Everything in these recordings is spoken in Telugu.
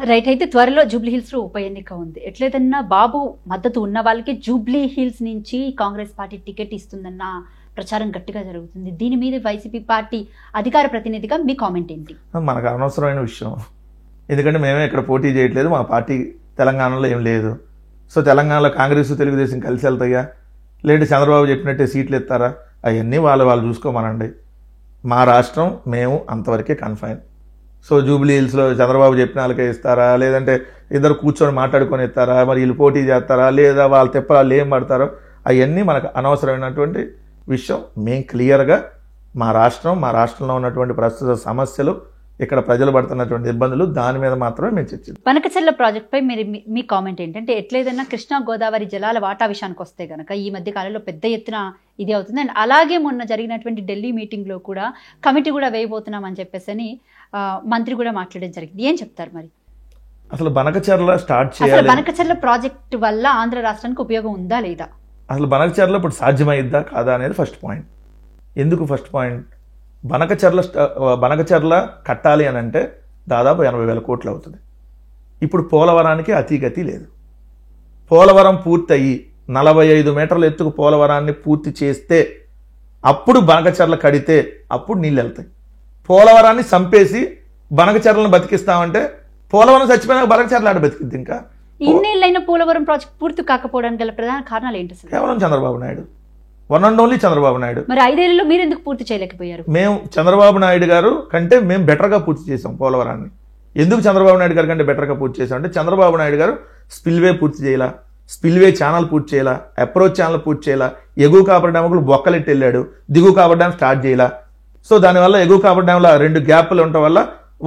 రైట్. అయితే త్వరలో జూబ్లీ హిల్స్ లో ఉప ఎన్నిక ఉంది. ఎట్లేదన్నా బాబు మద్దతు ఉన్న వాళ్ళకి జూబ్లీ హిల్స్ నుంచి కాంగ్రెస్ పార్టీ టికెట్ ఇస్తుందన్న ప్రచారం గట్టిగా జరుగుతుంది. దీని మీద వైసీపీ పార్టీ అధికార ప్రతినిధిగా మీ కామెంట్ ఏంటి? మనకు అనవసరమైన విషయం, ఎందుకంటే మేమే ఇక్కడ పోటీ చేయట్లేదు, మా పార్టీ తెలంగాణలో ఏం లేదు. సో తెలంగాణలో కాంగ్రెస్ తెలుగుదేశం కలిసి వెళ్తాయా, లేదంటే చంద్రబాబు చెప్పినట్టే సీట్లు ఎత్తారా, అవన్నీ వాళ్ళు చూసుకోమనండి. మా రాష్ట్రం మేము అంతవరకే కన్ఫైన్. సో జూబ్లీ హిల్స్లో చంద్రబాబు చెప్పిన వాళ్ళకే ఇస్తారా, లేదంటే ఇద్దరు కూర్చొని మాట్లాడుకొని ఇస్తారా, మరి వీళ్ళు పోటీ చేస్తారా, లేదా వాళ్ళు తెప్పలు ఏం పడతారో, అవన్నీ మనకు అనవసరమైనటువంటి విషయం. మేము క్లియర్గా మా రాష్ట్రంలో ఉన్నటువంటి ప్రస్తుత సమస్యలు, ఇక్కడ ప్రజలు పడుతున్నటువంటి ఇబ్బందులు, దాని మీద మాత్రమే మేము చర్చిద్దాం. బనకచెర్ల ప్రాజెక్ట్ పై మీ కామెంట్ ఏంటంటే, ఎట్లేదన్నా కృష్ణా గోదావరి జలాల వాటా విషయానికి వస్తే గనక ఈ మధ్య కాలంలో పెద్ద ఎత్తున ఇది అవుతుంది. అండ్ అలాగే మొన్న జరిగినటువంటి ఢిల్లీ మీటింగ్ లో కూడా కమిటీ కూడా వేయబోతున్నాం అని చెప్పేసి అని మంత్రి కూడా మాట్లాడడం జరిగింది. ఏం చెప్తారు మరి? అసలు బనకచెర్ల స్టార్ట్ చేయాలి, బనకచెర్ల ప్రాజెక్ట్ వల్ల ఆంధ్ర రాష్ట్రానికి ఉపయోగం ఉందా లేదా, అసలు బనకచెర్ల ఇప్పుడు సాధ్యమైద్దా కాదా అనేది ఫస్ట్ పాయింట్. ఎందుకు ఫస్ట్ పాయింట్, బనకచెర్ల కట్టాలి అని అంటే దాదాపు 80,000 కోట్లు అవుతుంది. ఇప్పుడు పోలవరానికి అతిగతి లేదు. పోలవరం పూర్తయి 45 మీటర్ల ఎత్తుకు పోలవరాన్ని పూర్తి చేస్తే అప్పుడు బనకచెర్ల కడితే అప్పుడు నీళ్ళు వెళ్తాయి. పోలవరాన్ని చంపేసి బనకచెర్లను బతికిస్తామంటే పోలవరం చచ్చిపోయినా బనకచెర్ల ఆడ బతికిద్ది. ఇంకా ఇన్నేళ్ళైన పోలవరం ప్రాజెక్ట్ పూర్తి కాకపోవడానికి గల ప్రధాన కారణాలు ఏంటి? కేవలం Chandrababu Naidu, one and only Chandrababu Naidu. మరి 5 ఏళ్లలో మీరు ఎందుకు పూర్తి చేయలేకపోయారు? మేము చంద్రబాబు నాయుడు గారు కంటే మేము బెటర్గా పూర్తి చేసాం పోలవరాన్ని. ఎందుకు చంద్రబాబు నాయుడు గారి కంటే బెటర్గా పూర్తి చేసాం అంటే, చంద్రబాబు నాయుడు గారు స్పిల్వే పూర్తి చేయాల, స్పిల్వే ఛానల్ పూర్తి చేయాల, అప్రోచ్ ఛానల్ పూర్తి చేయాల, ఎగువ కాపర్ డ్యాములు బొక్కలెట్టి వెళ్ళాడు, దిగువ కాపర్ డ్యామ్ స్టార్ట్ చేయాల. సో దానివల్ల ఎగువ కాపర్ డ్యాంలో 2 గ్యాప్లు ఉండటం వల్ల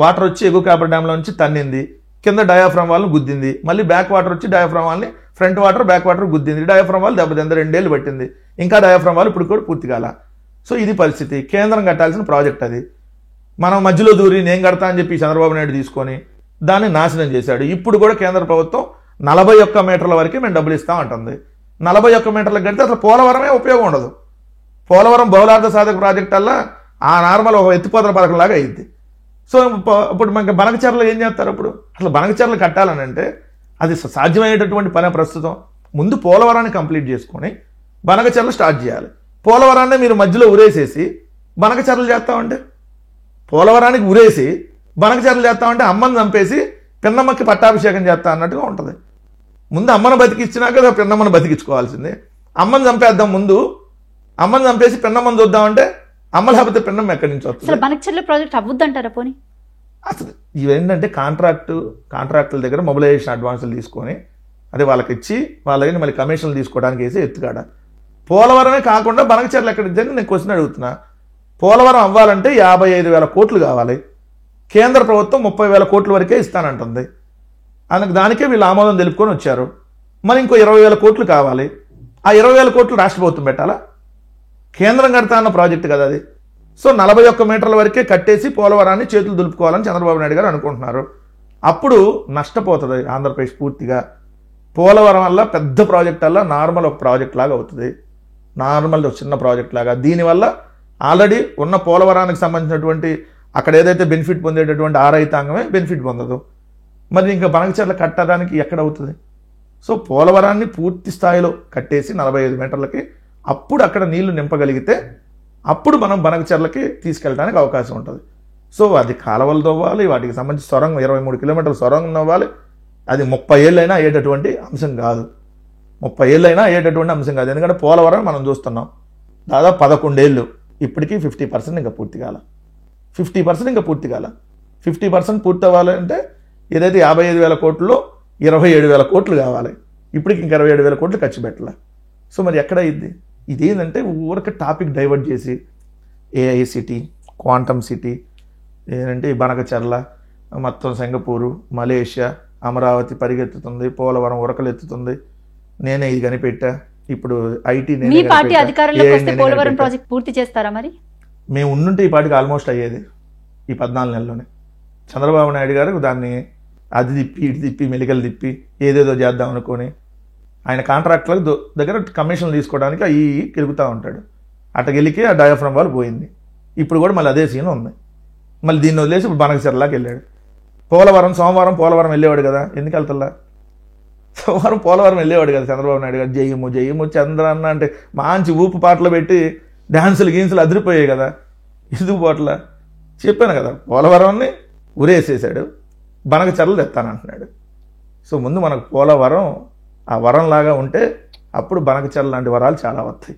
వాటర్ వచ్చి ఎగువ కాపర్ డ్యాంలో నుంచి తన్నింది, కింద డయాఫ్రామ్ వాళ్ళని గుద్దింది, మళ్ళీ బ్యాక్ వాటర్ వచ్చి డయాఫ్రామ్ వాళ్ళని ఫ్రంట్ వాటర్ బ్యాక్ వాటర్ గుద్దింది, డయాఫ్రామ్ వాళ్ళు దెబ్బతింది, 2 ఏళ్ళు పట్టింది, ఇంకా డయాఫ్రామ్ వాళ్ళు ఇప్పుడు కూడా పూర్తి కాల. సో ఇది పరిస్థితి. కేంద్రం కట్టాల్సిన ప్రాజెక్ట్ అది. మనం మధ్యలో దూరి నేను కడతా అని చెప్పి చంద్రబాబు నాయుడు తీసుకొని దాన్ని నాశనం చేశాడు. ఇప్పుడు కూడా కేంద్ర ప్రభుత్వం 41 మీటర్ల వరకే మేము డబ్బులు ఇస్తాం అంటుంది. 41 మీటర్లకు కడితే అసలు పోలవరమే ఉపయోగం ఉండదు. పోలవరం బహుళార్థ సాధక ప్రాజెక్ట్ అలా ఆ నార్మల్ ఒక ఎత్తిపోతల పథకం లాగా అయింది. సో ఇప్పుడు మనకి బనకచెర్ల ఏం చేస్తారు? అప్పుడు అసలు బనకచెర్లు కట్టాలని అంటే అది సాధ్యమయ్యేటటువంటి పని. ప్రస్తుతం ముందు పోలవరాన్ని కంప్లీట్ చేసుకొని బనకచెర్లు స్టార్ట్ చేయాలి. పోలవరాన్ని మీరు మధ్యలో ఉరేసేసి బనకచెర్లు చేస్తామంటే, పోలవరానికి ఉరేసి బనకచెర్లు చేస్తామంటే అమ్మని చంపేసి పిన్నమ్మకి పట్టాభిషేకం చేస్తా అన్నట్టుగా ఉంటుంది. ముందు అమ్మను బతికిచ్చినాక పిన్నమ్మను బతికించుకోవాల్సిందే. అమ్మని చంపేద్దాం, ముందు అమ్మని చంపేసి పిన్నమ్మని చూద్దామంటే అమ్మ లేకపోతే పిన్నమ్మ ఎక్కడి నుంచి వస్తుంది? బనకచెర్ల ప్రాజెక్ట్ అవ్వద్దంటారా పోనీ? అసలు ఇవేంటంటే కాంట్రాక్టుల దగ్గర మొబిలైజేషన్ అడ్వాన్సులు తీసుకొని అదే వాళ్ళకి ఇచ్చి వాళ్ళ దగ్గర మళ్ళీ కమిషన్లు తీసుకోవడానికి వేసి ఎత్తుకాడ. పోలవరమే కాకుండా బనకచెర్ల ఎక్కడ ఇద్దని నేను క్వశ్చన్ అడుగుతున్నా. పోలవరం అవ్వాలంటే 55,000 కోట్లు కావాలి. కేంద్ర ప్రభుత్వం 30,000 కోట్ల వరకే ఇస్తానంటుంది. దానికే వీళ్ళు ఆమోదం తెలుపుకొని వచ్చారు. మరి ఇంకో 20,000 కోట్లు కావాలి. ఆ 20,000 కోట్లు రాష్ట్ర ప్రభుత్వం పెట్టాలా? కేంద్రం కడతా అన్న ప్రాజెక్టు కదా అది. సో 41 మీటర్ల వరకే కట్టేసి పోలవరాన్ని చేతులు దులుపుకోవాలని చంద్రబాబు నాయుడు గారు అనుకుంటున్నారు. అప్పుడు నష్టపోతుంది ఆంధ్రప్రదేశ్ పూర్తిగా. పోలవరం వల్ల పెద్ద ప్రాజెక్ట్ వల్ల నార్మల్ ఒక ప్రాజెక్ట్ లాగా అవుతుంది, నార్మల్ ఒక చిన్న ప్రాజెక్ట్ లాగా. దీనివల్ల ఆల్రెడీ ఉన్న పోలవరానికి సంబంధించినటువంటి అక్కడ ఏదైతే బెనిఫిట్ పొందేటటువంటి ఆ రైతాంగమే బెనిఫిట్ పొందదు. మరి ఇంకా బనకచెర్ల కట్టడానికి ఎక్కడ అవుతుంది? సో పోలవరాన్ని పూర్తి స్థాయిలో కట్టేసి 45 మీటర్లకి అప్పుడు అక్కడ నీళ్లు నింపగలిగితే అప్పుడు మనం బనకచెర్లకి తీసుకెళ్ళడానికి అవకాశం ఉంటుంది. సో అది కాలువలు తవ్వాలి, వాటికి సంబంధించి సొరంగం 23 కిలోమీటర్ల సొరంగం తవ్వాలి. అది 30 ఏళ్ళైనా అయ్యేటటువంటి అంశం కాదు. 30 ఏళ్ళైనా అయ్యేటటువంటి అంశం కాదు. ఎందుకంటే పోలవరం మనం చూస్తున్నాం దాదాపు 11 ఏళ్ళు, ఇప్పటికీ 50% ఇంకా పూర్తి కాల. 50% పూర్తి అవ్వాలంటే ఏదైతే 55,000 కోట్లలో 27,000 కోట్లు కావాలి. ఇప్పటికి ఇంకా 27,000 కోట్లు ఖర్చు పెట్టాలి. సో మరి ఎక్కడ అయింది? ఇదేంటంటే ఊరికి టాపిక్ డైవర్ట్ చేసి AI సిటీ, క్వాంటమ్ సిటీ, ఏంటంటే బనకచెర్ల మొత్తం సింగపూరు, మలేషియా, అమరావతి పరిగెత్తుతుంది, పోలవరం ఉరకలెత్తుతుంది, నేనే ఇది కనిపెట్టా, ఇప్పుడు ఐటీ మీ పార్టీ అధికారంలోకి వస్తే పోలవరం ప్రాజెక్ట్ పూర్తి చేస్తారా? మరి మేము ఉండుంటే ఈ పార్టీకి ఆల్మోస్ట్ అయ్యేది ఈ 14 నెలల్లోనే. చంద్రబాబు నాయుడు గారు దాన్ని అది తిప్పి ఇటు తిప్పి మెలికలు తిప్పి ఏదేదో చేద్దాం అనుకొని ఆయన కాంట్రాక్టులకు దగ్గర కమిషన్లు తీసుకోవడానికి అవి గెలుగుతూ ఉంటాడు. అటకెళ్ళికి ఆ డయాఫ్రామ్ వాళ్ళు పోయింది. ఇప్పుడు కూడా మళ్ళీ అదే సీన్ ఉంది. మళ్ళీ దీన్ని వదిలేసి ఇప్పుడు బనకచెర్లకి వెళ్ళాడు. సోమవారం పోలవరం వెళ్ళేవాడు కదా, ఎందుకు వెళ్తల్లా? సోమవారం పోలవరం వెళ్ళేవాడు కదా చంద్రబాబు నాయుడు గారు. జయము చంద్రన్న అంటే మంచి ఊపు పాటలు పెట్టి డ్యాన్సులు గీన్సులు అదిరిపోయాయి కదా, ఎందుకు పోట్లా? చెప్పాను కదా, పోలవరాన్ని ఉరేసేసాడు, బనకచెర్ల తెస్తానంటున్నాడు. సో ముందు మనకు పోలవరం ఆ వరంలాగా ఉంటే అప్పుడు బనకచెర్ల లాంటి వరాలు చాలా వస్తాయి.